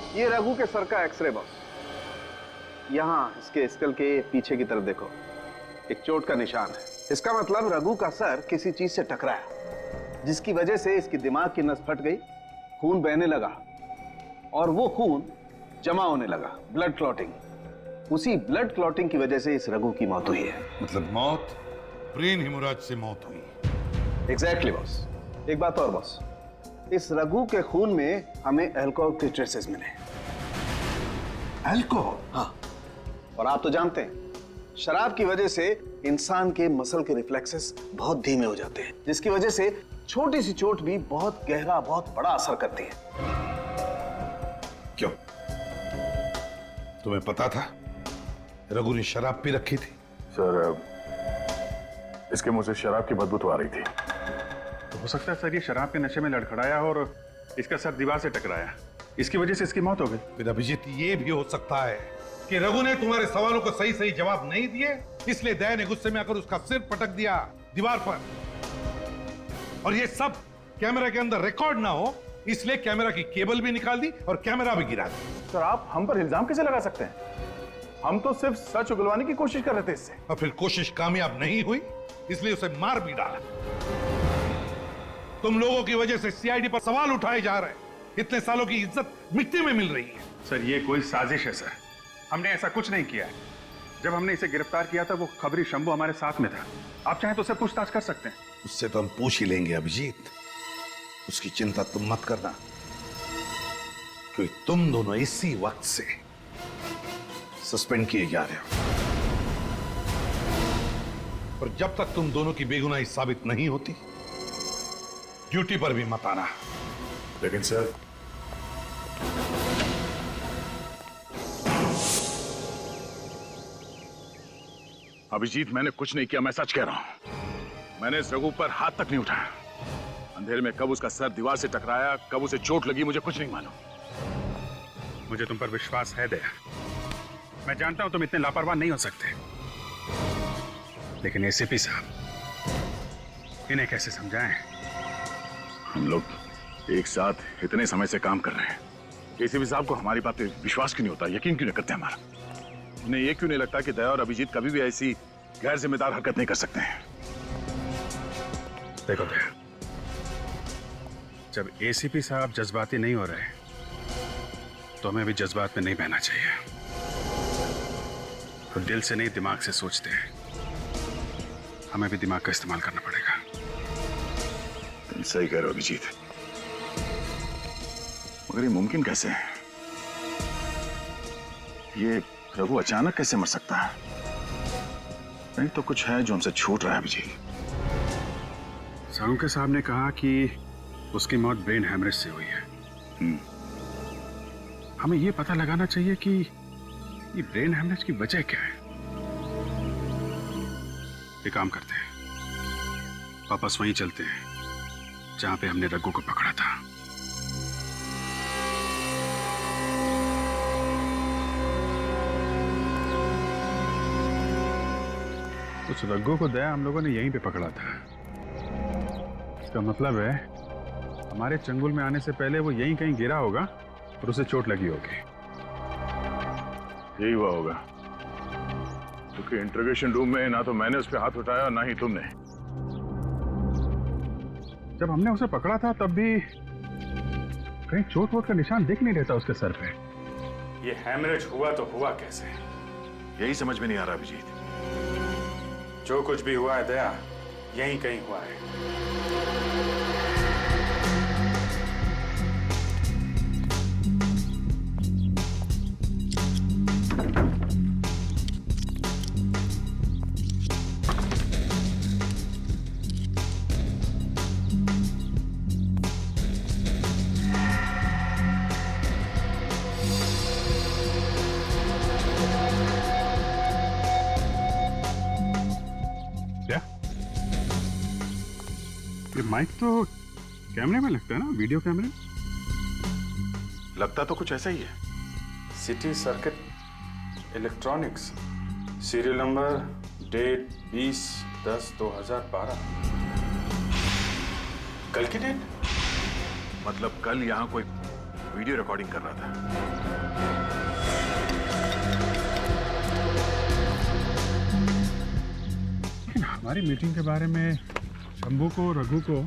ये रघु के सर का एक्सरे बॉस। यहाँ इसके स्कल के पीछे की तरफ देखो, एक चोट का निशान है। इसका मतलब रघु का सर किसी चीज से टकराया, जिसकी वजह से इसकी दिमाग की नस फट गई, खून बहने लगा और वो खून जमा होने लगा, ब्लड क्लॉटिंग। उसी ब्लड क्लॉटिंग की वजह से इस रघु की मौत हुई है। मतलब मौत ब्रेन हेमोरेज से मौत हुई। Exactly boss. एक बात और बॉस, इस रघु के खून में हमें अल्कोहल के ट्रेसेस मिले। अल्कोहल? हाँ, और आप तो जानते हैं शराब की वजह से इंसान के मसल के रिफ्लेक्सेस बहुत धीमे हो जाते हैं, जिसकी वजह से छोटी सी चोट भी बहुत गहरा, बहुत बड़ा असर करती है। क्यों? तुम्हें पता था रघु ने शराब पी रखी थी? सर, इसके मुंह से शराब की बदबू तो आ रही थी। तो हो सकता है सर ये शराब के नशे में लड़खड़ाया और इसका सर दीवार से टकराया, इसकी वजह से इसकी मौत हो गई। फिर अभिजीत ये भी हो सकता है कि रघु ने तुम्हारे सवालों को सही सही जवाब नहीं दिए, इसलिए दया ने गुस्से में आकर उसका सिर पटक दिया दीवार पर, और ये सब कैमरा के अंदर रिकॉर्ड ना हो इसलिए कैमरा की केबल भी निकाल दी और कैमरा भी गिरा दी। सर, आप हम पर इल्जाम कैसे लगा सकते हैं? हम तो सिर्फ सच उगलवाने की कोशिश कर रहे थे इससे। और फिर कोशिश कामयाब नहीं हुई इसलिए उसे मार भी डाला। तुम लोगों की वजह से सीआईडी पर सवाल उठाए जा रहे हैं, इतने सालों की इज्जत मिट्टी में मिल रही है। सर ये कोई साजिश है सर, हमने ऐसा कुछ नहीं किया है। जब हमने इसे गिरफ्तार किया था वो खबरी शंभू हमारे साथ में था, आप चाहें तो उससे पूछताछ कर सकते हैं। उससे तो हम पूछ ही लेंगे अभिजीत, उसकी चिंता तुम मत करना, क्योंकि तुम दोनों इसी वक्त से सस्पेंड किए जा रहे हो, और जब तक तुम दोनों की बेगुनाही साबित नहीं होती ड्यूटी पर भी मत आना। लेकिन सर, अभिजीत, मैंने कुछ नहीं किया, मैं सच कह रहा हूं। मैंने इस रघु पर हाथ तक नहीं उठाया। अंधेरे में कब उसका सर दीवार से टकराया, कब उसे चोट लगी, मुझे कुछ नहीं मालूम। मुझे तुम पर विश्वास है दया, मैं जानता हूं तुम इतने लापरवाह नहीं हो सकते, लेकिन एसीपी साहब इन्हें कैसे समझाएं? हम लोग एक साथ इतने समय से काम कर रहे हैं, एसीपी साहब को हमारी बात पे विश्वास क्यों नहीं होता, यकीन क्यों नहीं करते हमारा? उन्हें ये क्यों नहीं लगता कि दया और अभिजीत कभी भी ऐसी गैर जिम्मेदार हरकत नहीं कर सकते हैं? देखो दया, जब एसीपी साहब जज्बाती नहीं हो रहे तो हमें भी जज्बात में नहीं बहना चाहिए। तो दिल से नहीं दिमाग से सोचते हैं, हमें भी दिमाग का इस्तेमाल करना पड़ेगा। तुम सही कह रहे हो अभिजीत, मगर ये मुमकिन कैसे है? ये रघु अचानक कैसे मर सकता है? नहीं तो कुछ है जो हमसे छूट रहा है अभिजीत। साहूके साहब ने कहा कि उसकी मौत ब्रेन हैमरेज से हुई है। हमें यह पता लगाना चाहिए कि ये ब्रेन हैमरेज की वजह क्या है। एक काम करते हैं, वापस वहीं चलते हैं जहां पे हमने रघु को पकड़ा था। उस रघु को दया हम लोगों ने यहीं पे पकड़ा था। इसका मतलब है हमारे चंगुल में आने से पहले वो यहीं कहीं गिरा होगा और उसे चोट लगी होगी। यही हुआ होगा, क्योंकि इंटरोगेशन रूम में ना तो मैंने उस पर हाथ उठाया ना ही तुमने। जब हमने उसे पकड़ा था तब भी कहीं चोट वोट का निशान दिख नहीं रहता उसके सर पे। ये हैमरेज हुआ तो हुआ कैसे? यही समझ में नहीं आ रहा अभिजीत। जो कुछ भी हुआ है दया, यहीं कहीं हुआ है। माइक तो कैमरे में लगता है ना, वीडियो कैमरे। लगता तो कुछ ऐसा ही है। City circuit electronics, serial number, date 20/10/2012। कल की डेट? मतलब कल यहाँ कोई वीडियो रिकॉर्डिंग कर रहा था। हमारी मीटिंग के बारे में शंभू को, रघु को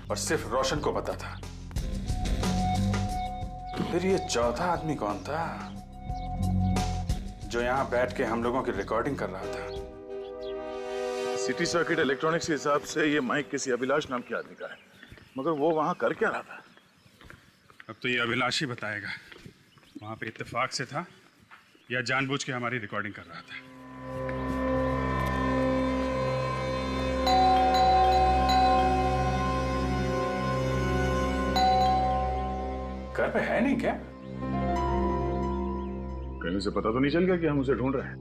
और सिर्फ रोशन को पता था। फिर ये चौथा आदमी कौन था जो यहाँ बैठ के हम लोगों की रिकॉर्डिंग कर रहा था? सिटी सर्किट इलेक्ट्रॉनिक्स के हिसाब से ये माइक किसी अभिलाष नाम के आदमी का है, मगर वो वहां कर क्या रहा था? अब तो ये अभिलाष ही बताएगा वहां पे इत्तेफाक से था या जानबूझ के हमारी रिकॉर्डिंग कर रहा था। घर पे है नहीं क्या? कहीं से पता तो नहीं चल गया कि हम उसे ढूंढ रहे हैं?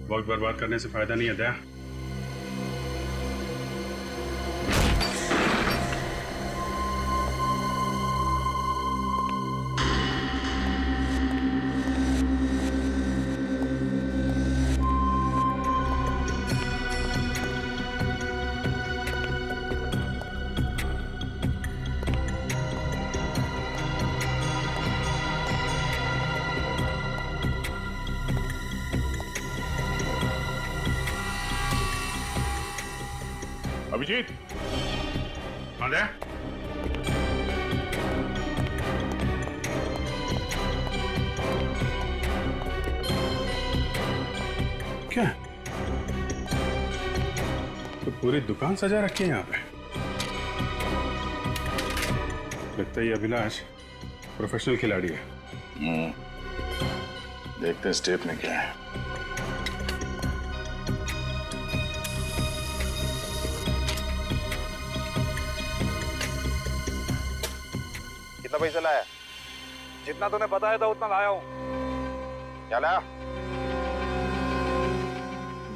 वक्त बर्बाद करने से फायदा नहीं है दया। अभिजीत, हाँ दया। क्या तो पूरी दुकान सजा रखी है यहाँ पे? लगता है ये अभिलाष प्रोफेशनल खिलाड़ी है। देखते हैं स्टेप में क्या है। कितना पैसा लाया? जितना तूने बताया था उतना लाया हूं। क्या लाया?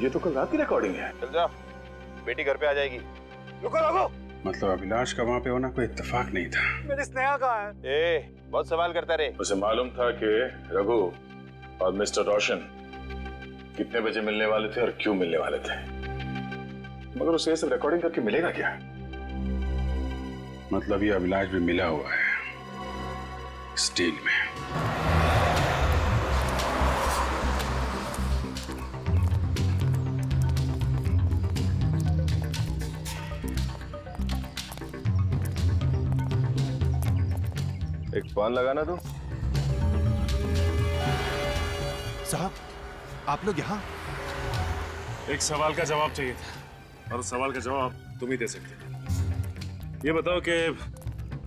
ये तो कल रात की रिकॉर्डिंग है। चल जा, बेटी घर पे आ जाएगी। रुको रुको, मतलब अभिलाष का वहां पे होना कोई इत्तेफाक नहीं था। मेरी स्नेहा कहाँ है? बहुत सवाल करता रे। उसे मालूम था कि रघु और मिस्टर रोशन कितने बजे मिलने वाले थे और क्यों मिलने वाले थे, मगर उसे ये सब रिकॉर्डिंग करके मिलेगा क्या? मतलब ये अभिलाष भी मिला हुआ है स्टील में। एक फोन लगाना तू। साहब, आप लोग यहाँ? एक सवाल का जवाब चाहिए था और उस सवाल का जवाब तुम ही दे सकते हो। ये बताओ कि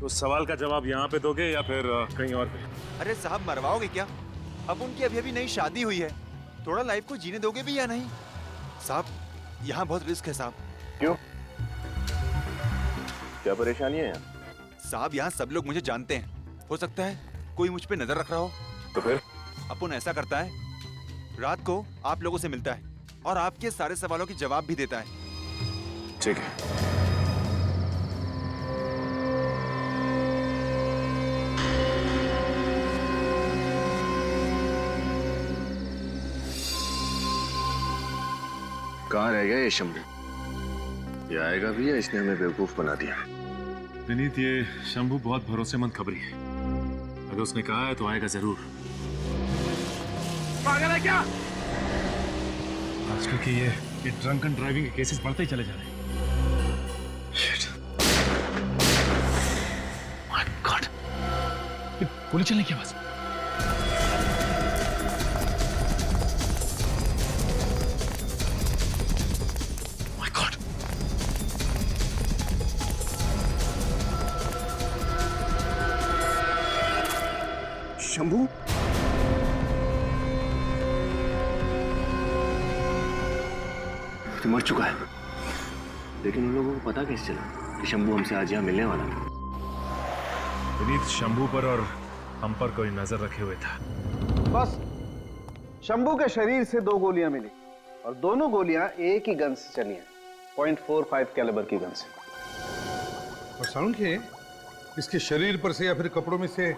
उस सवाल का जवाब यहाँ पे दोगे या फिर कहीं और पे? अरे साहब, मरवाओगे क्या? अब उनकी अभी अभी नई शादी हुई है, थोड़ा लाइफ को जीने दोगे भी या नहीं? साहब, यहाँ बहुत रिस्क है साहब। क्यों? क्या परेशानी है यहाँ? साहब, यहाँ सब लोग मुझे जानते हैं, हो सकता है कोई मुझ पे नजर रख रहा हो। तो फिर अपुन ऐसा करता है, रात को आप लोगों से मिलता है और आपके सारे सवालों के जवाब भी देता है। ठीक है। कहाँ रह गया ये शंभू? ये आएगा भी या इसने हमें बेवकूफ बना दिया? विनीत, ये शंभू बहुत भरोसेमंद खबरी है। अगर उसने कहा है तो आएगा जरूर। पागल है क्या? आजकल के ये ड्रंकन ड्राइविंग के केसेस बढ़ते ही चले जा रहे हैं। My God! ये गोली चलने की आवाज। My God! शंभू? तो मर चुका है, लेकिन उन लोगों को पता कैसे चला कि शंभू हमसे आज यहाँ मिलने वाला है? विनीत, शंभू पर और हम पर कोई नजर रखे हुए था। बस शंभू के शरीर से 2 गोलियां मिली और दोनों गोलियां एक ही गन से चली हैं, .45 कैलिबर की गन से। और साउंड के इसके शरीर पर से या फिर कपड़ों में से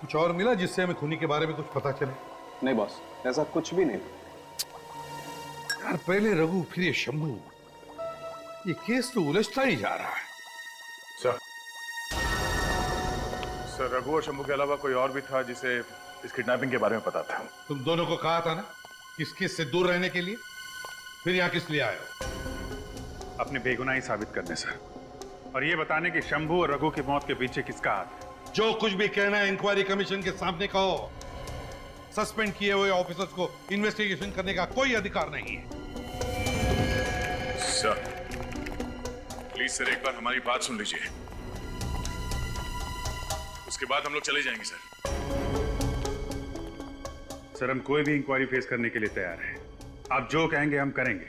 कुछ और मिला जिससे हमें खूनी के बारे में कुछ पता चले? नहीं बॉस, ऐसा कुछ भी नहीं। यार, पहले रघु फिर ये शंभू, ये केस तो उलझता ही जा रहा है। सर, रघु और शंभू के अलावा कोई और भी था जिसे इस किडनैपिंग के बारे में पता था? तुम दोनों को कहा था ना इस केस से दूर रहने के लिए, फिर यहाँ किस लिए आए हो? अपनी बेगुनाही साबित करने सर, और ये बताने कि शंभू और रघु की मौत के पीछे किसका हाथ है। जो कुछ भी कहना है इंक्वायरी कमीशन के सामने कहो। सस्पेंड किए हुए ऑफिसर्स को इन्वेस्टिगेशन करने का कोई अधिकार नहीं है। सर प्लीज सर, एक बार हमारी बात सुन लीजिए, उसके बाद हम लोग चले जाएंगे सर। सर हम कोई भी इंक्वायरी फेस करने के लिए तैयार हैं। आप जो कहेंगे हम करेंगे।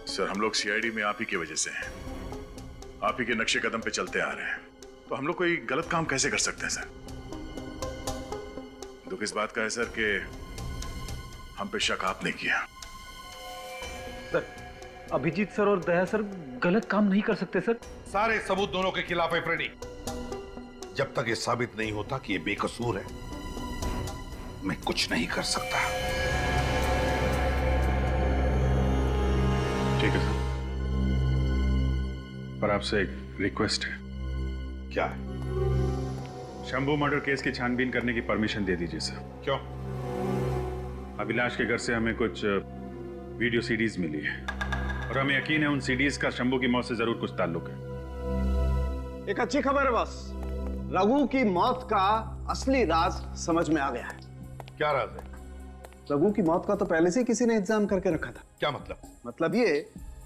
सर हम लोग सीआईडी में आप ही की वजह से हैं, आप ही के नक्शे कदम पे चलते आ रहे हैं, तो हम लोग कोई गलत काम कैसे कर सकते हैं सर। दुख इस बात का है सर कि हम पे शक आपने किया। सर अभिजीत सर और दया सर गलत काम नहीं कर सकते सर। सारे सबूत दोनों के खिलाफ है फ्रेडी। जब तक ये साबित नहीं होता कि ये बेकसूर है, मैं कुछ नहीं कर सकता। ठीक है सर, पर आपसे एक रिक्वेस्ट है। क्या है? शंभू मर्डर केस की छानबीन करने की परमिशन दे दीजिए सर। क्यों? अभिलाष के घर से हमें कुछ वीडियो सीडीज मिली है और हमें यकीन है उन सीडीज का शंभू की मौत से जरूर कुछ ताल्लुक है। एक अच्छी खबर है बॉस, रघु की मौत का असली राज समझ में आ गया है। क्या राज है? रघु की मौत का तो पहले से किसी ने इंतजाम करके रखा था। क्या मतलब? मतलब ये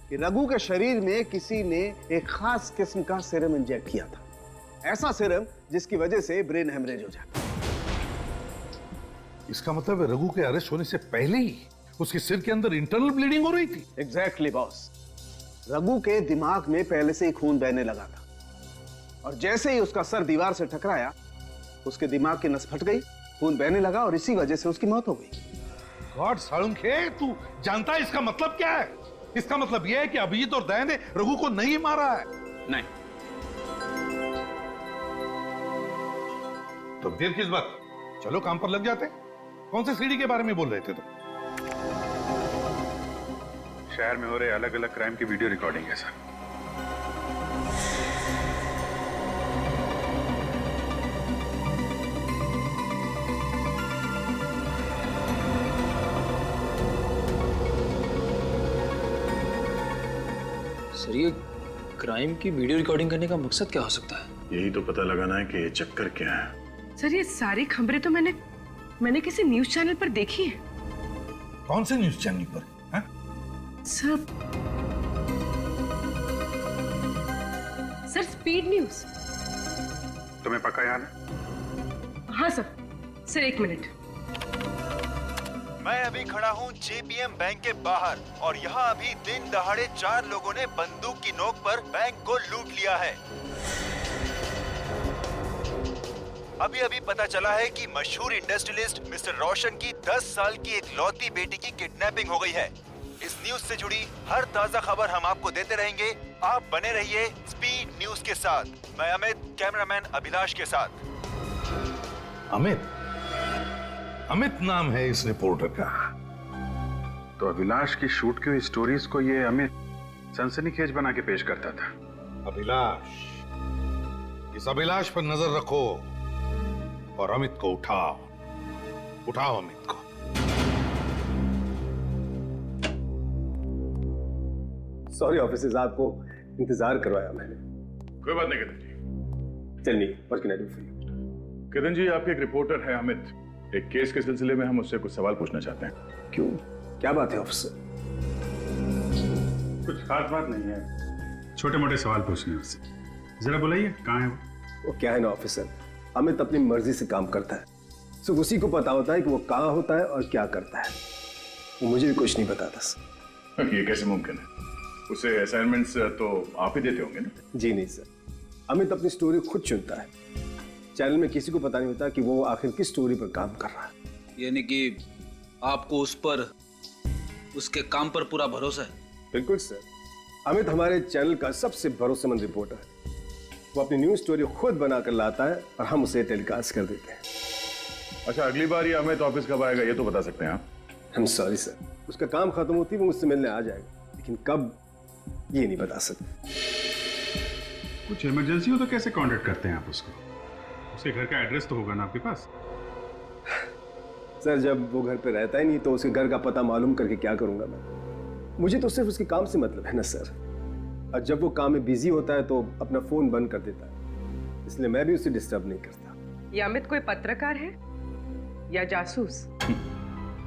कि रघु के शरीर में किसी ने एक खास किस्म का सीरम इंजेक्ट किया था, ऐसा सीरम जिसकी वजह से ब्रेन हेमरेज हो जाता। इसका मतलब है रघु के अरेस्ट होने से पहले ही उसके सिर के अंदर इंटरनल ब्लीडिंग हो रही थी। एग्जैक्टली बॉस, रघु के दिमाग में पहले से ही खून बहने लगा था और जैसे ही उसका सर दीवार से टकराया उसके दिमाग की नस फट गई, खून बहने लगा और इसी वजह से उसकी मौत हो गई। गॉड सालुंखे, तू जानता है इसका मतलब क्या है? इसका मतलब यह है कि अभिजीत और दया ने रघु को नहीं मारा है। नहीं। तो देर किस बात? चलो काम पर लग जाते। कौन से सीडी के बारे में बोल रहे थे तुम? शहर में हो रहे अलग अलग क्राइम की वीडियो रिकॉर्डिंग है सर। सर ये क्राइम की वीडियो रिकॉर्डिंग करने का मकसद क्या हो सकता है? यही तो पता लगाना है कि ये चक्कर क्या है। सर ये सारी खबरें तो मैंने किसी न्यूज चैनल पर देखी है। कौन से न्यूज चैनल पर? हाँ? Sir speed news. तुम्हें पक्का याद है? हाँ सर एक मिनट। मैं अभी खड़ा हूँ जेपीएम बैंक के बाहर और यहाँ अभी दिन दहाड़े 4 लोगों ने बंदूक की नोक पर बैंक को लूट लिया है। अभी अभी पता चला है कि मशहूर इंडस्ट्रियलिस्ट मिस्टर रोशन की 10 साल की एक लौती बेटी की किडनैपिंग हो गई है। इस न्यूज से जुड़ी हर ताजा खबर हम आपको देते रहेंगे। आप बने रहिए स्पीड न्यूज के साथ। मैं अमित, कैमरामैन अभिलाष के साथ। अमित नाम है इस रिपोर्टर का। तो अभिलाष की शूट की हुई स्टोरीज को ये अमित सनसनीखेज बना के पेश करता था। अभिलाष, इस अभिलाष पर नजर रखो और अमित को उठाओ अमित को। सॉरी ऑफिसर्स, आपको इंतजार करवाया मैंने। कोई बात नहीं कदम जी। चलिए, what can I do for you? Kadam ji, आपके एक रिपोर्टर है अमित, एक केस के सिलसिले में हम उससे कुछ सवाल पूछना चाहते हैं। क्यों, क्या बात है ऑफिसर? कुछ खास बात नहीं है, छोटे मोटे सवाल पूछने उससे। जरा बुलाइए, कहाँ है वो क्या है ना ऑफिसर, अमित अपनी मर्जी से काम करता है, सिर्फ उसी को पता होता है कि वो कहाँ होता है और क्या करता है। वो मुझे भी कुछ नहीं बताता सर। ये कैसे मुमकिन है? उसे असाइनमेंट्स तो आप ही देते होंगे ना? जी नहीं सर, अमित अपनी स्टोरी खुद चुनता है। चैनल में किसी को पता नहीं होता कि वो आखिर किस स्टोरी पर काम कर रहा है। यानी कि आपको उस पर, उसके काम पर पूरा भरोसा है? बिल्कुल सर, अमित हमारे चैनल का सबसे भरोसेमंद रिपोर्टर है। वो अपनी न्यूज स्टोरी खुद बनाकर लाता है और हम उसे टेलीकास्ट कर देते हैं। अच्छा, अगली बार ये अमित ऑफिस कब आएगा ये तो बता सकते हैं आप? हम सॉरी सर, उसका काम खत्म होती वो मुझसे मिलने आ जाएगा, लेकिन कब ये नहीं बता सकते। कुछ इमरजेंसी हो तो कैसे कांटेक्ट करते हैं आप उसको? उसके घर का एड्रेस तो होगा ना आपके पास? सर जब वो घर पे रहता ही नहीं तो उसके घर का पता मालूम करके क्या करूंगा मैं? मुझे तो सिर्फ उसके काम से मतलब है ना सर। और जब वो काम में बिजी होता है तो अपना फोन बंद कर देता है, इसलिए मैं भी उसे डिस्टर्ब नहीं करता। ये अमित कोई पत्रकार है या जासूस?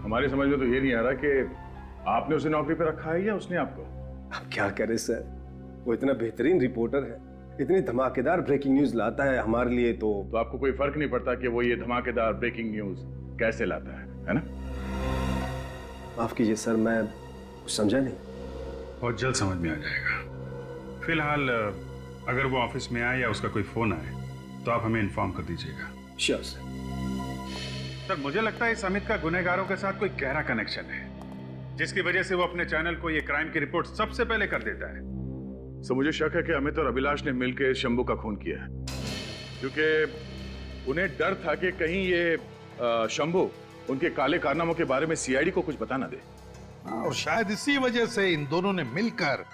हमारी समझ में तो ये नहीं आ रहा कि आपने उसे नौकरी पे रखा है या उसने आपको। अब क्या करे सर, वो इतना बेहतरीन रिपोर्टर है, इतनी धमाकेदार ब्रेकिंग न्यूज लाता है हमारे लिए। तो आपको कोई फर्क नहीं पड़ता कि वो ये धमाकेदार ब्रेकिंग न्यूज कैसे लाता है ना? माफ कीजिए सर, मैं कुछ समझा नहीं। बहुत जल्द समझ में आ जाएगा। फिलहाल अगर वो ऑफिस में आए या उसका कोई फोन आए तो आप हमें इन्फॉर्म कर दीजिएगा। Sure sir. सर मुझे लगता है इस अमित का गुनहगारों के साथ कोई गहरा कनेक्शन है, जिसकी वजह से वो अपने चैनल को ये क्राइम की रिपोर्ट सबसे पहले कर देता है। सो मुझे शक है कि अमित और अभिलाष ने मिलकर शंभू का खून किया है, क्योंकि उन्हें डर था कि कहीं ये शंभू उनके काले कारनामों के बारे में सीआईडी को कुछ बता ना दे। और शायद इसी वजह से इन दोनों ने मिलकर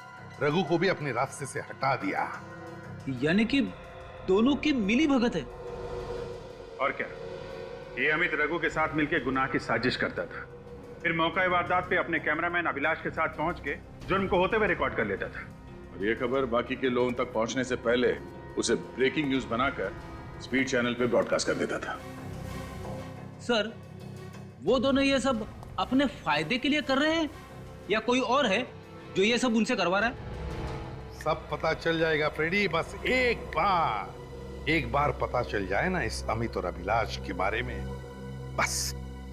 रघु को भी अपने रास्ते से हटा दिया। यानी कि दोनों की मिली भगत है। और क्या, ये अमित रघु के साथ मिलकर गुनाह की साजिश करता था, फिर मौका वारदात पे अपने कैमरामैन अभिलाष के साथ पहुंच के जुर्म को होते हुए रिकॉर्ड कर लेता था। और ये खबर बाकी के लोगों तक पहुंचने से पहले उसे ब्रेकिंग न्यूज बनाकर स्पीड चैनल पे ब्रॉडकास्ट कर देता था। सर, वो दोनों ये सब अपने फायदे के लिए कर रहे हैं या कोई और है जो ये सब उनसे करवा रहा है? सब पता चल जाएगा फ्रेडी, बस एक बार पता चल जाए ना इस अमित और अभिलाष के बारे में, बस।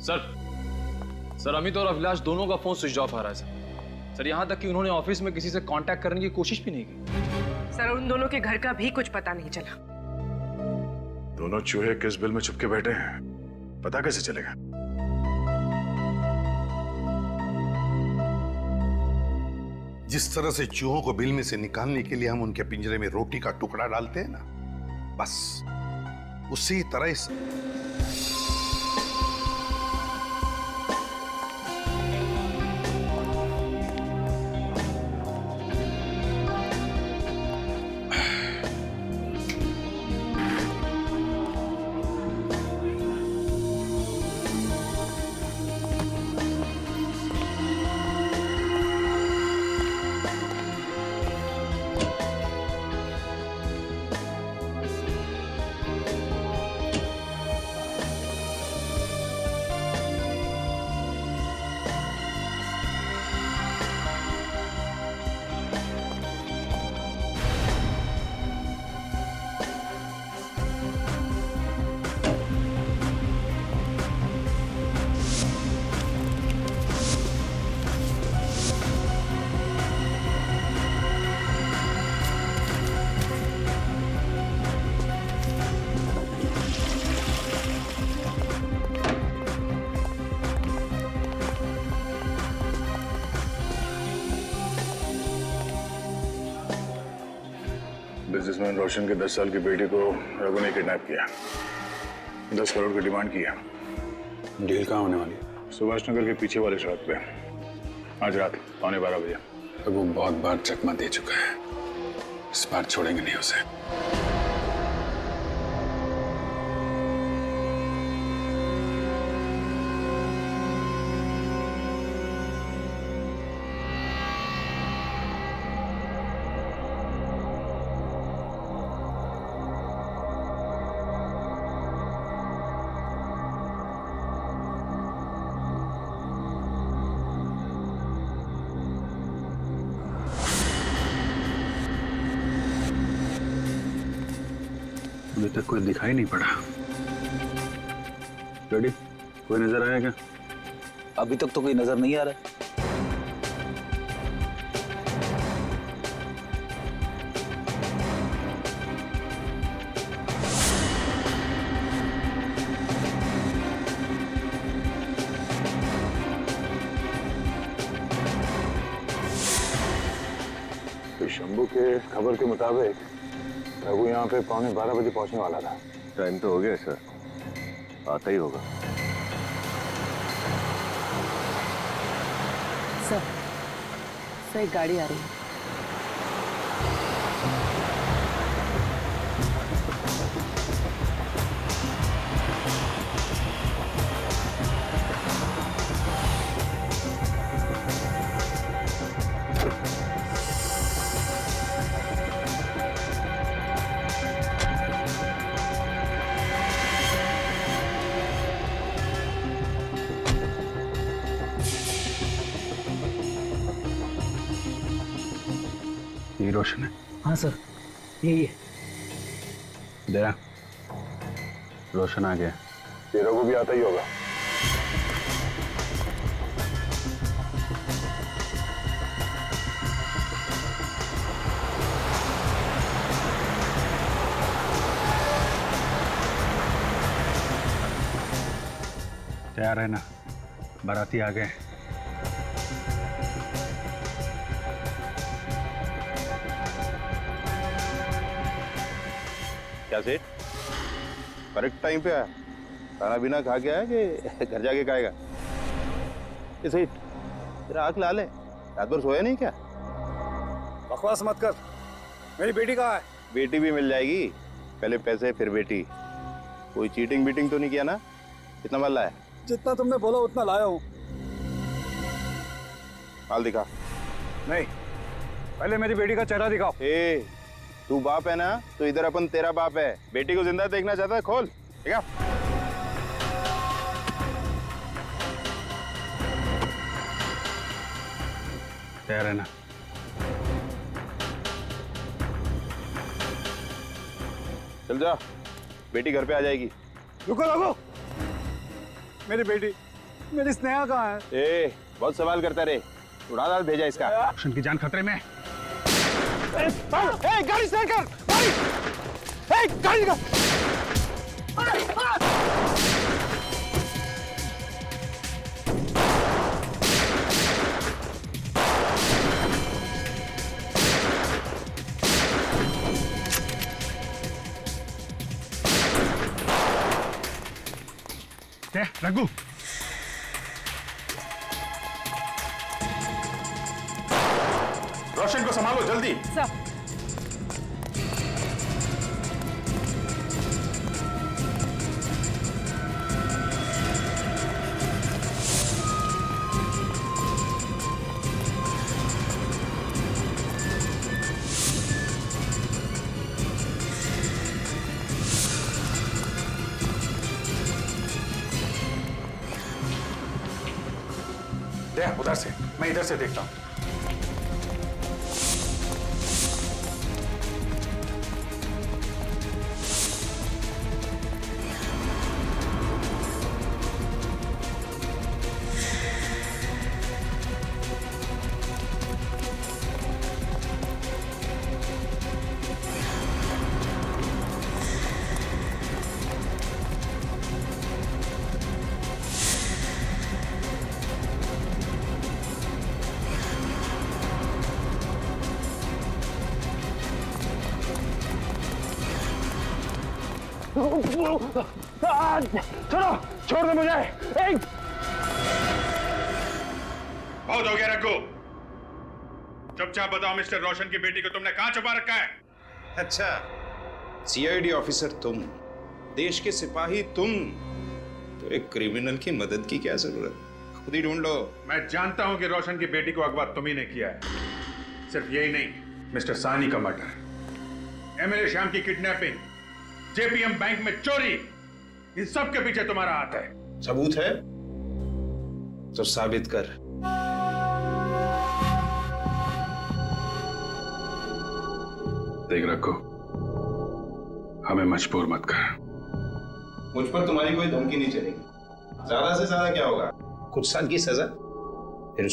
सर अमित और अभिलाष दोनों का फोन स्विच ऑफ आ रहा है सर। यहाँ तक कि उन्होंने ऑफिस में किसी से कांटेक्ट करने की कोशिश भी नहीं की। सर उन दोनों के घर का भी कुछ पता नहीं चला। दोनों चूहे किस बिल में छुपके बैठे हैं, पता कैसे चलेगा? जिस तरह से चूहों को बिल में से निकालने के लिए हम उनके पिंजरे में रोटी का टुकड़ा डालते हैं ना, बस उसी तरह से बिजनेसमैन रोशन के 10 साल की बेटी को रघु ने किडनैप किया, 10 करोड़ की डिमांड की है। डील कहाँ होने वाली है? सुभाष नगर के पीछे वाले सड़क पे, आज रात 12:15 बजे। रघु बहुत बार चकमा दे चुका है, इस बार छोड़ेंगे नहीं उसे। अभी तक कोई दिखाई नहीं पड़ा। रेडी, कोई नजर आया क्या? अभी तक तो कोई नजर नहीं आ रहा है। तो शंभू के खबर के मुताबिक रघु यहाँ पे 12:15 बजे पहुंचने वाला था। टाइम तो हो गया सर, आता ही होगा। सर एक गाड़ी आ रही है। यही रोशन है? हाँ सर, यही है। दया, रोशन आ गया। तेरा को भी आता ही होगा। तैयार है ना? बाराती आ गए। क्या सेठ, करेक्ट टाइम पे आया? खाना पीना खा के आया कि घर जाके खाएगा? ये सेठ, तेरा आंख लाल है, रात भर सोया नहीं क्या? बकवास मत कर। मेरी बेटी कहाँ है? बेटी भी मिल जाएगी, पहले पैसे फिर बेटी। कोई चीटिंग बीटिंग तो नहीं किया ना? कितना माल लाया? जितना तुमने बोला उतना लाया हूँ। माल दिखा। नहीं, पहले मेरी बेटी का चेहरा दिखाओ। ए, तू बाप है ना, तो इधर अपन तेरा बाप है। बेटी को जिंदा देखना चाहता है? खोल, ठीक है? तैयार है ना? चल जा, बेटी घर पे आ जाएगी। रुको रुको, मेरी बेटी, मेरी स्नेहा कहाँ है? ए, बहुत सवाल करता रे, उड़ा दाल भेजा इसका। रोशन की जान खतरे में। गाड़ी स्टार्ट कर, गाड़ी निकाल। रघु, रोशन को संभालो जल्दी। सर, उधर से, मैं इधर से देखता हूँ। छोड़ो, छोड़ दो मुझे। बहुत हो गया रघु। चुपचाप बताओ, मिस्टर रोशन की बेटी को तुमने कहां छुपा रखा है? अच्छा, सीआईडी ऑफिसर तुम, देश के सिपाही तुम, तो एक क्रिमिनल की मदद की क्या जरूरत? खुद ही ढूंढ लो। मैं जानता हूं कि रोशन की बेटी को अगवा तुम ही ने किया है। सिर्फ यही नहीं, मिस्टर सानी का मर्डर, एमएलए श्याम की किडनैपिंग, जेपीएम बैंक में चोरी, इन सब के पीछे तुम्हारा हाथ है। सबूत है तो साबित कर। देख रखो, हमें मजबूर मत कर। मुझ पर तुम्हारी कोई धमकी नहीं चलेगी। ज्यादा से ज्यादा क्या होगा? कुछ साल की सजा, फिर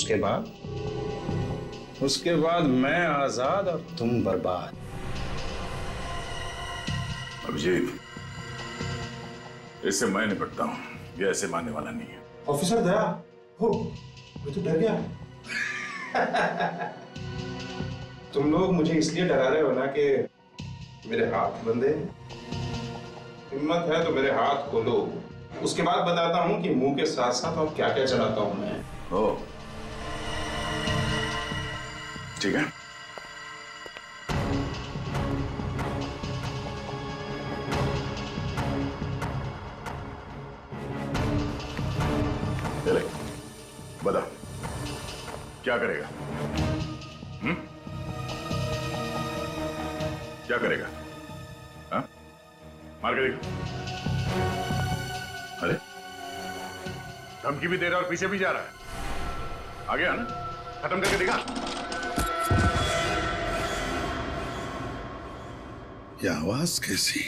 उसके बाद मैं आजाद और तुम बर्बाद। अभिजीत, इससे मैं निपटता हूँ, ये ऐसे मानने वाला नहीं है। ऑफिसर दया, हो, मैं तो डर गया। तुम लोग मुझे इसलिए डरा रहे हो ना कि मेरे हाथ बंधे। हिम्मत है तो मेरे हाथ खोलो, उसके बाद बताता हूँ कि मुंह के साथ साथ और क्या क्या चलाता हूँ मैं। ओ, ठीक है। ले, बता, क्या करेगा? क्या करेगा? हाँ? मार के देखो। अरे, धमकी भी दे रहा है और पीछे भी जा रहा है। आ गया ना? खत्म करके दिखा। ये आवाज कैसी?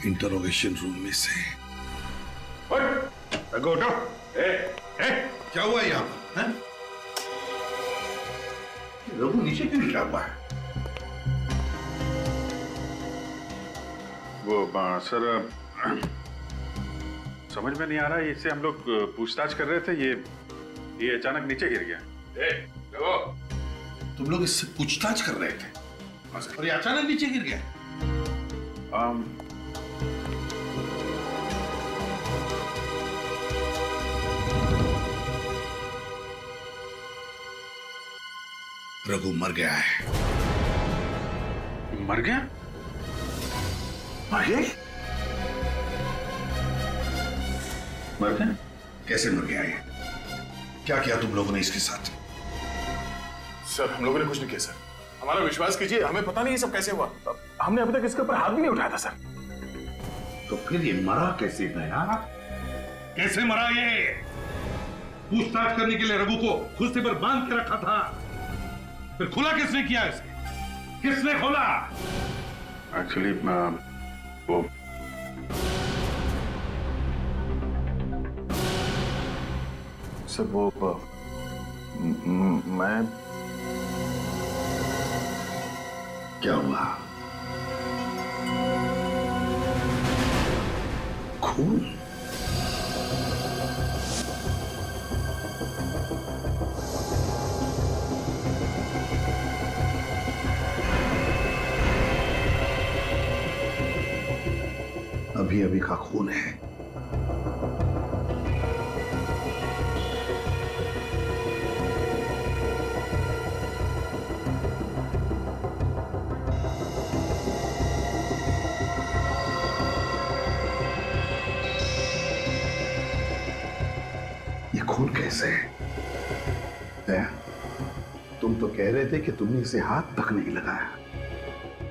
इंटरोगेशन रूम में से। उठो। क्या हुआ यहाँ पर? हैं? रघु नीचे क्यों गिरा हुआ है? वो सर समझ में नहीं आ रहा है, इससे हम लोग पूछताछ कर रहे थे, ये अचानक नीचे गिर गया। रघु, तुम लोग इससे पूछताछ कर रहे थे और ये अचानक नीचे गिर गया? रघु मर गया है। मर गया? मर गया? मर गया? कैसे मर गया ये? क्या किया तुम लोगों ने इसके साथ? सर हम लोगों ने कुछ नहीं किया सर, हमारा विश्वास कीजिए, हमें पता नहीं ये सब कैसे हुआ। हमने अभी तक इसके ऊपर हाथ भी नहीं उठाया था सर। तो फिर ये मरा कैसे गया? कैसे मरा ये? पूछताछ करने के लिए रघु को कुर्सी पर बांध के रखा था, फिर खुला किसने किया इसे? किसने खोला? एक्चुअली वो सर वो मैं क्या हुआ? खून? अभी अभी का खून है। ये खून कैसे है? तुम तो कह रहे थे कि तुमने इसे हाथ तक नहीं लगाया,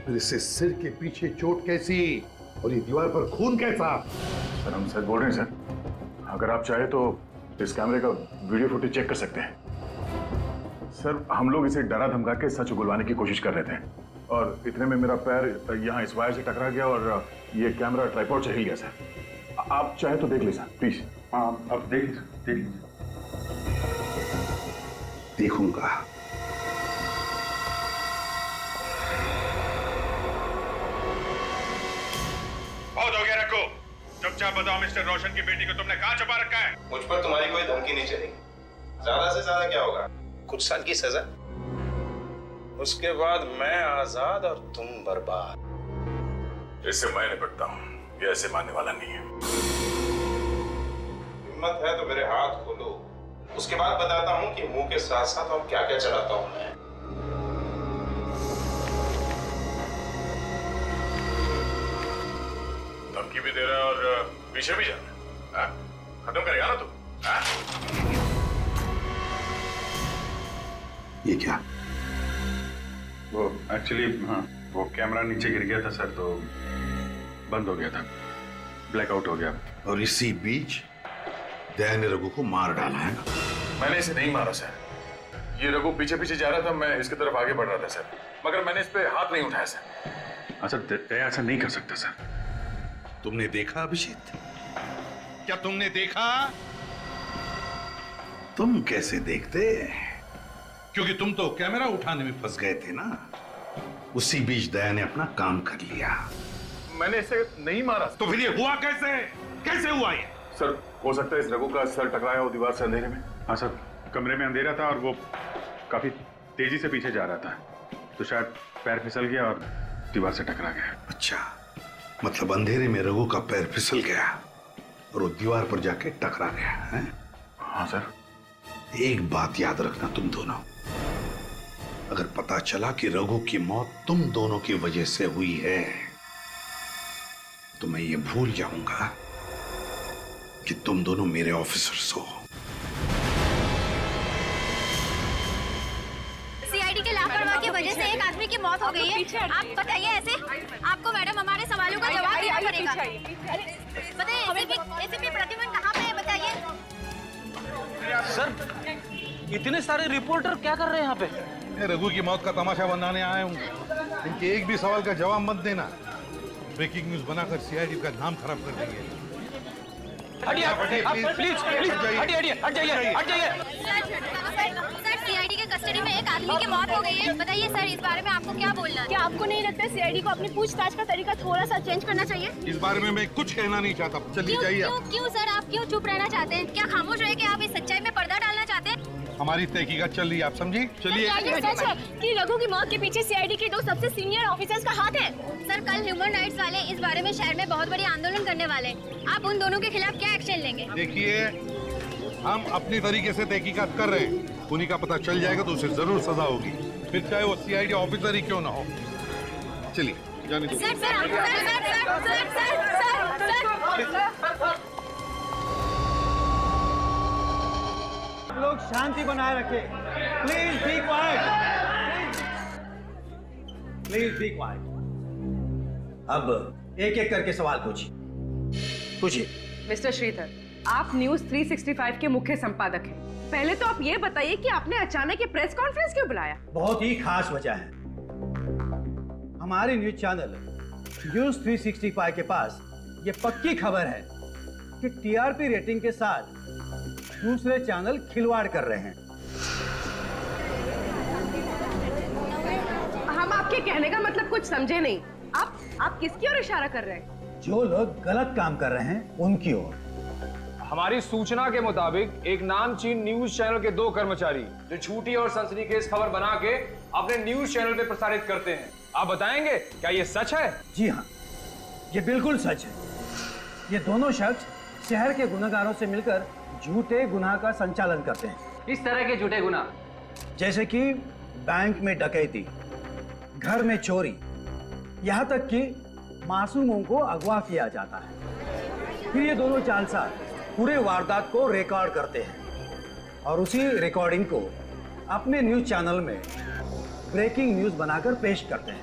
फिर इससे सिर के पीछे चोट कैसी और ये दीवार पर खून कैसा? सर हम सर बोल रहे हैं सर, अगर आप चाहे तो इस कैमरे का वीडियो फुटेज चेक कर सकते हैं। सर हम लोग इसे डरा धमका के सच उगलवाने की कोशिश कर रहे थे और इतने में मेरा पैर यहाँ इस वायर से टकरा गया और ये कैमरा ट्राइपॉड से हिल गया सर। आप चाहे तो देख लीजिए प्लीज। हाँ अब देख लीजिए। देखूंगा। बहुत हो गया रखो, चुपचाप बताओ मिस्टर रोशन की बेटी को तुमने कहाँ छुपा रखा है? मुझ पर तुम्हारी कोई धमकी नहीं चली। ज्यादा से ज्यादा क्या होगा, कुछ साल की सजा, उसके बाद मैं आजाद और तुम बर्बाद। इससे मैं निपटता हूँ, ये ऐसे मानने वाला नहीं है। हिम्मत है तो मेरे हाथ खोलो, उसके बाद बताता हूँ कि मुंह के साथ साथ और क्या क्या चलाता हूँ मैं। धमकी भी दे रहा है और पीछे भी जा रहा है। खत्म करेगा ना तू? ये क्या? वो एक्चुअली हाँ, वो कैमरा नीचे गिर गया था सर, तो बंद हो गया था, ब्लैकआउट हो गया। और इसी बीच दया ने रघु को मार डाला है ना? मैंने इसे नहीं मारा सर, ये रघु पीछे पीछे जा रहा था, मैं इसकी तरफ आगे बढ़ रहा था सर, मगर मैंने इस पे हाथ नहीं उठाया सर। सर दया ऐसा नहीं कर सकता सर। तुमने देखा अभिजीत? क्या तुमने देखा? तुम कैसे देखते? क्योंकि तुम तो कैमरा उठाने में फंस गए थे ना। उसी बीच दया ने अपना काम कर लिया। मैंने इसे नहीं मारा। तो फिर ये हुआ कैसे? कैसे हुआ ये? सर हो सकता है इस रघु का सर टकराया हो दीवार से अंधेरे में। हाँ सर, कमरे में अंधेरा था और वो काफी तेजी से पीछे जा रहा था, तो शायद पैर फिसल गया और दीवार से टकरा गया। अच्छा, मतलब अंधेरे में रघु का पैर फिसल गया और वो दीवार पर जाके टकरा गया है? हाँ सर। एक बात याद रखना तुम दोनों, अगर पता चला कि रघु की मौत तुम दोनों की वजह से हुई है तो मैं ये भूल जाऊंगा कि तुम दोनों मेरे ऑफिसर्स हो। सीआईडी के लापरवाही की वजह से एक आदमी की मौत हो गई है। आप बताइए ऐसे? आपको मैडम हमारे सवालों का जवाब देना पड़ेगा। बताइए एसीपी प्रद्युम्न कहाँ पे है, बताइए। सर इतने सारे रिपोर्टर क्या कर रहे हैं यहाँ पे? रघु की मौत का तमाशा बनाने आए होंगे। इनके एक भी सवाल का जवाब मत देना। ब्रेकिंग न्यूज बनाकर सीआईडी का नाम खराब कर देंगे। हटिए प्लीज हट जाइए। सर सीआईडी के कस्टडी में एक आदमी की मौत हो गई है। बताइए सर, इस बारे में आपको क्या बोलना है? क्या आपको नहीं लगता सीआईडी को अपनी पूछताछ का तरीका थोड़ा सा चेंज करना चाहिए? इस बारे में मैं कुछ कहना नहीं चाहता। चलिए जाइए। क्यों सर, आप क्यों चुप रहना चाहते हैं? क्या खामोश रहे कि आप इस सच्चाई में पर्दा डालना चाहते हैं? हमारी तहकीकात चल रही है, आप समझी? चलिए। क्या ये सच है कि रघु की मौत के पीछे सीआईडी के 2 सबसे सीनियर ऑफिसर्स का हाथ है? सर कल ह्यूमन राइट्स वाले इस बारे में शहर में बहुत बड़ी आंदोलन करने वाले हैं। आप उन दोनों के खिलाफ क्या एक्शन लेंगे? देखिए, हम अपनी तरीके से तहकीकात कर रहे हैं। उन्हीं का पता चल जाएगा तो उसे जरूर सजा होगी, फिर चाहे वो सीआईडी ऑफिसर ही क्यों ना हो। चलिए जाने दो। लोग शांति बनाए रखें। Please be quite. Please be quite. अब एक एक करके सवाल पूछिए। मिस्टर श्रीधर, आप न्यूज 365 के मुख्य संपादक हैं। पहले तो आप ये बताइए कि आपने अचानक ये प्रेस कॉन्फ्रेंस क्यों बुलाया? बहुत ही खास वजह है। हमारे न्यूज चैनल न्यूज 365 के पास ये पक्की खबर है कि टीआरपी रेटिंग के साथ दूसरे चैनल खिलवाड़ कर रहे हैं। हम आपके कहने का मतलब कुछ समझे नहीं। आप किसकी ओर इशारा कर रहे हैं? जो लोग गलत काम कर रहे हैं उनकी ओर। हमारी सूचना के मुताबिक एक नामचीन न्यूज चैनल के 2 कर्मचारी जो झूठी और सनसनीखेज खबर बना के अपने न्यूज चैनल पे प्रसारित करते हैं। आप बताएंगे क्या ये सच है? जी हाँ, ये बिल्कुल सच है। ये दोनों शख्स शहर के गुनहगारों से मिलकर झूठे गुनाह का संचालन करते हैं। इस तरह के झूठे गुनाह जैसे कि बैंक में डकैती, घर में चोरी, यहाँ तक कि मासूमों को अगवा किया जाता है। फिर ये दोनों जालसाज पूरे वारदात को रिकॉर्ड करते हैं और उसी रिकॉर्डिंग को अपने न्यूज चैनल में ब्रेकिंग न्यूज बनाकर पेश करते हैं।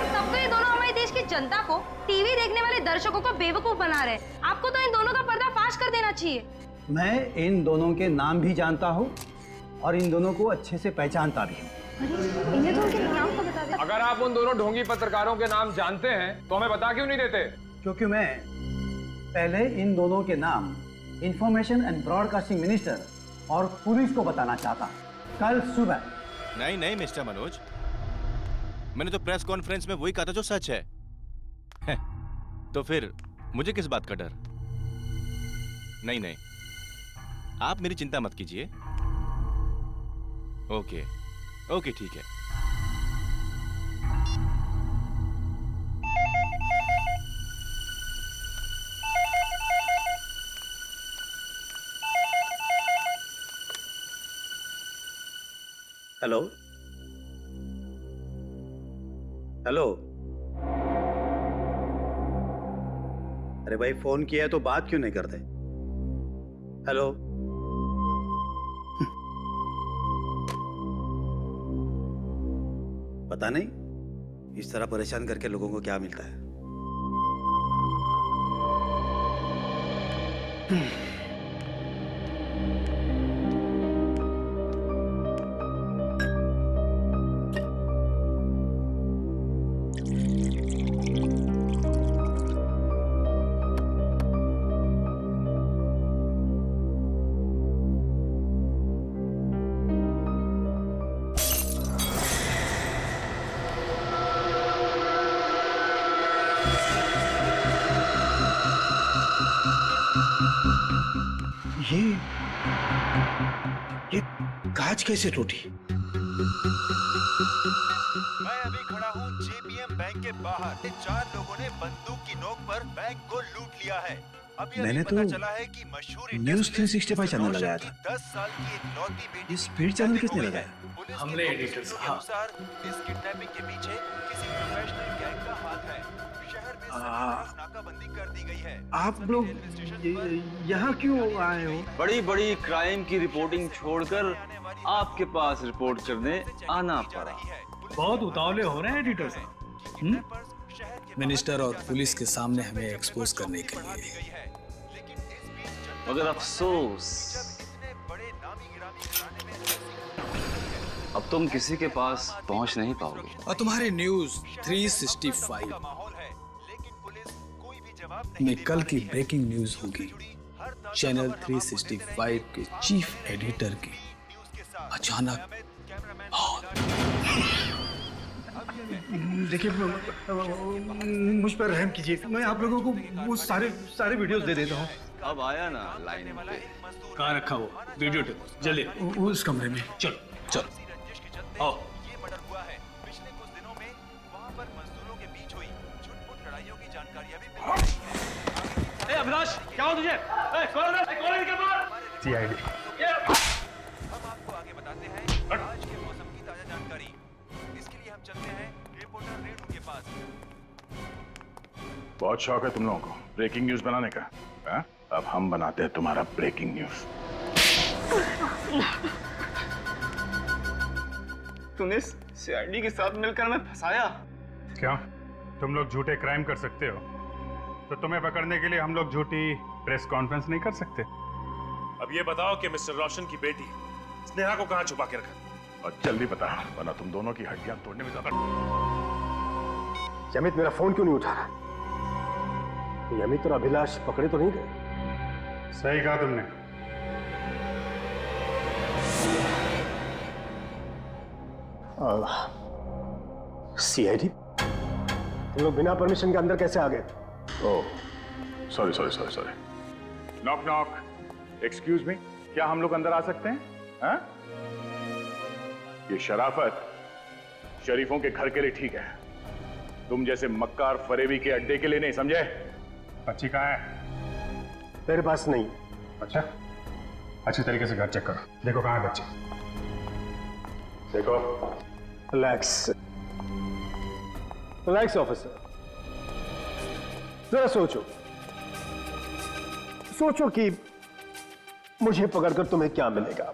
तब तो ये दोनों हमारे देश की जनता को, टीवी देखने वाले दर्शकों को बेवकूफ बना रहे हैं। आपको तो इन दोनों का पर्दाफाश कर देना चाहिए। मैं इन दोनों के नाम भी जानता हूँ और इन दोनों को अच्छे से पहचानता भी हूँ। इन्हें तो उनके नाम को बता दे। अगर आप उन दोनों ढोंगी पत्रकारों के नाम जानते हैं तो हमें बता क्यों नहीं देते? क्योंकि मैं पहले इन दोनों के नाम इंफॉर्मेशन एंड ब्रॉडकास्टिंग मिनिस्टर और पुलिस को बताना चाहता कल सुबह। नहीं मिस्टर मनोज, मैंने तो प्रेस कॉन्फ्रेंस में वही कहा था जो सच है। तो फिर मुझे किस बात का डर? नहीं, आप मेरी चिंता मत कीजिए। ओके ठीक है। हेलो। अरे भाई, फोन किया है तो बात क्यों नहीं करते? हेलो। पता नहीं इस तरह परेशान करके लोगों को क्या मिलता है। ये कांच कैसे टूटी? मैं अभी खड़ा हूँ जेपीएम बैंक के बाहर। 4 लोगों ने बंदूक की नोक पर बैंक को लूट लिया है। मैंने पता तो चला है कि मशहूर न्यूज 365 चैनल लगाया था। 10 साल की इकलौती बेटी ये स्पीड चैनल किसने लगाया? हमने एडिटर साहब। इस किडनैपिंग के पीछे किसी प्रोफेशनल गैंग का हाथ है। शहर में नाकाबंदी कर दी गई है। आप लोग यहाँ क्यों आए हो? बड़ी क्राइम की रिपोर्टिंग छोड़कर आपके पास रिपोर्ट करने आना पड़ा। बहुत उतावले हो रहे हैं एडिटर साहब। मिनिस्टर और पुलिस के सामने हमें एक्सपोज करने के लिए। मगर अफसोस अब तुम किसी के पास पहुंच नहीं पाओगे। और तुम्हारे न्यूज 365 में कल की ब्रेकिंग न्यूज होगी। चैनल 365 के चीफ एडिटर की अचानक देखिए, मुझ पर रहम कीजिए, मैं आप लोगों को वो सारे वीडियोस दे देता हूँ। अब आया ना लाइन पे। कहाँ रखा वो वीडियो टेप? जल्दी उस कमरे में। चलो चलो आओ। अभिलाष, क्या हो तुझे? कौन है इनके पास? CID। हम आपको आगे बताते हैं आज के मौसम की ताजा जानकारी। इसके लिए हम चलते हैं रिपोर्टर रेणु के पास। बहुत शौक है तुम लोगों को ब्रेकिंग न्यूज बनाने का, हा? अब हम बनाते हैं तुम्हारा ब्रेकिंग न्यूज। तूने CID के साथ मिलकर हमें फंसाया। क्यों? तुम लोग झूठे क्राइम कर सकते हो, तो तुम्हें पकड़ने के लिए हम लोग झूठी प्रेस कॉन्फ्रेंस नहीं कर सकते? अब ये बताओ कि मिस्टर रोशन की बेटी स्नेहा को कहाँ छुपा के रखा? और जल्दी बता, वरना तुम दोनों की हड्डियां तोड़ने में ज्यादा। अमित मेरा फोन क्यों नहीं उठा रहा? ये अमित और अभिलाष पकड़े तो नहीं गए? सही कहा तुमने। CID, तुम लोग बिना परमिशन के अंदर कैसे आ गए? Oh, sorry. Knock knock. Excuse me, क्या हम लोग अंदर आ सकते हैं? हाँ? ये शराफत शरीफों के घर के लिए ठीक है, तुम जैसे मक्कार फरेबी के अड्डे के लिए नहीं, समझे? बच्ची कहाँ है? मेरे पास नहीं। अच्छा, अच्छी तरीके से घर चेक करो, देखो कहाँ है बच्ची। देखो। रिलैक्स ऑफिसर, जरा सोचो कि मुझे पकड़कर तुम्हें क्या मिलेगा?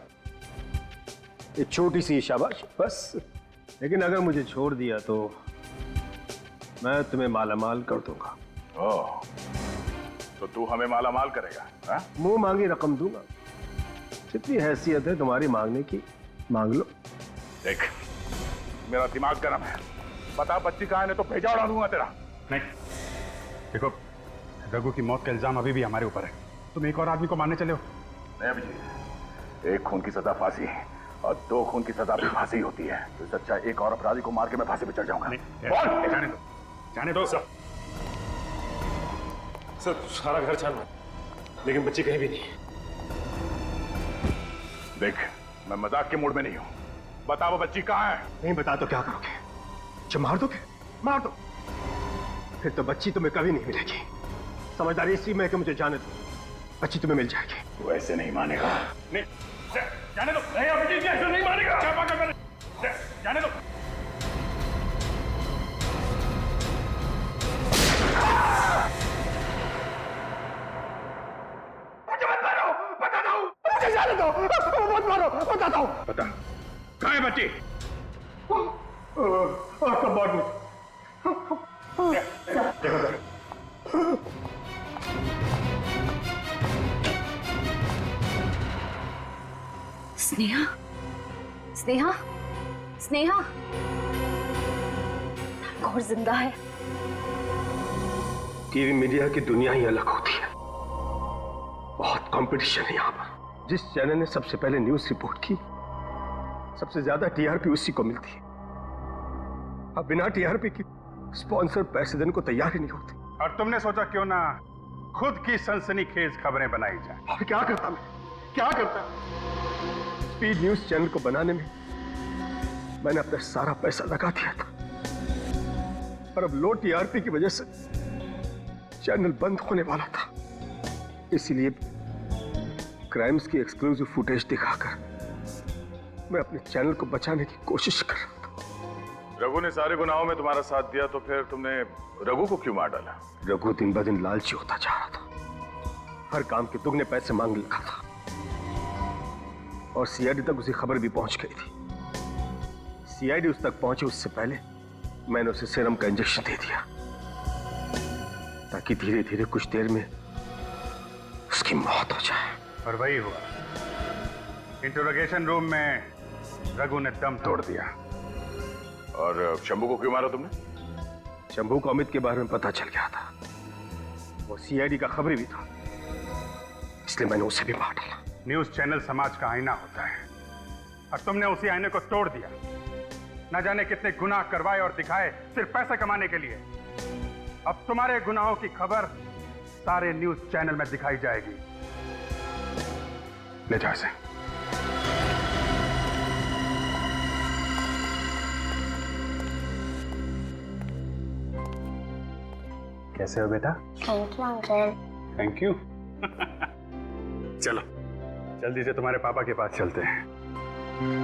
एक छोटी सी शाबाश बस। लेकिन अगर मुझे छोड़ दिया तो मैं तुम्हें मालामाल कर दूंगा। ओह, तो तू हमें मालामाल करेगा? हाँ? मुंह मांगी रकम दूंगा। जितनी हैसियत है तुम्हारी मांगने की, मांग लो। देख, मेरा दिमाग गर्म है, बता बच्ची कहाँ है, नहीं तो भेजा उड़ा दूंगा तेरा। नहीं, देखो, रघु की मौत का इल्जाम अभी भी हमारे ऊपर है, तुम एक और आदमी को मारने चले हो। नहीं अभिजीत, एक खून की सजा फांसी है और 2 खून की सजा भी फांसी होती है, तो सच्चा एक और अपराधी को मार के मैं फांसी पे चढ़ जाऊंगा। जाने दो सर। सारा घर छाना, लेकिन बच्ची कहीं भी नहीं। देख, मैं मजाक के मूड में नहीं हूं, बता वो बच्ची कहाँ है? नहीं बता तो क्या करोगे? जो मार दोगे? मार दो, फिर तो बच्ची तुम्हें कभी नहीं मिलेगी। समझदारी इसी में कि मुझे जाने दो, बच्ची तुम्हें मिल जाएगी। तू ऐसे नहीं मानेगा। नहीं, जाने दो। नहीं अभिजीत, ऐसे नहीं मानेगा। क्या पागल कर? जाने दो। मत मारो, बताता हूँ। बता, कहाँ है बच्ची? कबाड़ में। स्नेहा, स्नेहा, स्नेहा, और जिंदा है। टीवी मीडिया की दुनिया ही अलग होती है, बहुत कंपटीशन है यहाँ पर। जिस चैनल ने सबसे पहले न्यूज रिपोर्ट की, सबसे ज्यादा TRP उसी को मिलती है। अब बिना TRP की स्पॉन्सर पैसे देने को तैयार ही नहीं होते। और तुमने सोचा क्यों ना खुद की सनसनीखेज खबरें बनाई जाए? और क्या करता मैं, क्या करता? स्पीड न्यूज चैनल को बनाने में मैंने अपना सारा पैसा लगा दिया था, और अब लो TRP की वजह से चैनल बंद होने वाला था। इसीलिए क्राइम्स की एक्सक्लूसिव फुटेज दिखाकर मैं अपने चैनल को बचाने की कोशिश कर रहा था। रघु ने सारे गुनाहों में तुम्हारा साथ दिया, तो फिर तुमने रघु को क्यों मार डाला? रघु दिन ब दिन लालची होता जा रहा था, हर काम के दुगने पैसे मांगने लगा था, और CID तक उसी खबर भी पहुंच गई थी। CID उस तक पहुंचे उससे पहले मैंने उसे सीरम का इंजेक्शन दे दिया, ताकि धीरे धीरे कुछ देर में उसकी मौत हो जाए। और वही हुआ। इंटरोगेशन रूम में रघु ने दम तोड़ दिया। और शंभू को क्यों मारा तुमने? शंभू को अमित के बारे में पता चल गया था, वो सीआईडी का खबरी भी था, इसलिए मैंने उसे भी मार डाला। न्यूज चैनल समाज का आईना होता है और तुमने उसी आईने को तोड़ दिया। न जाने कितने गुनाह करवाए और दिखाए सिर्फ पैसा कमाने के लिए। अब तुम्हारे गुनाहों की खबर सारे न्यूज चैनल में दिखाई जाएगी। ले जाओ इसे। कैसे हो बेटा? Thank you uncle. Thank you. चलो जल्दी से तुम्हारे पापा के पास चलते हैं।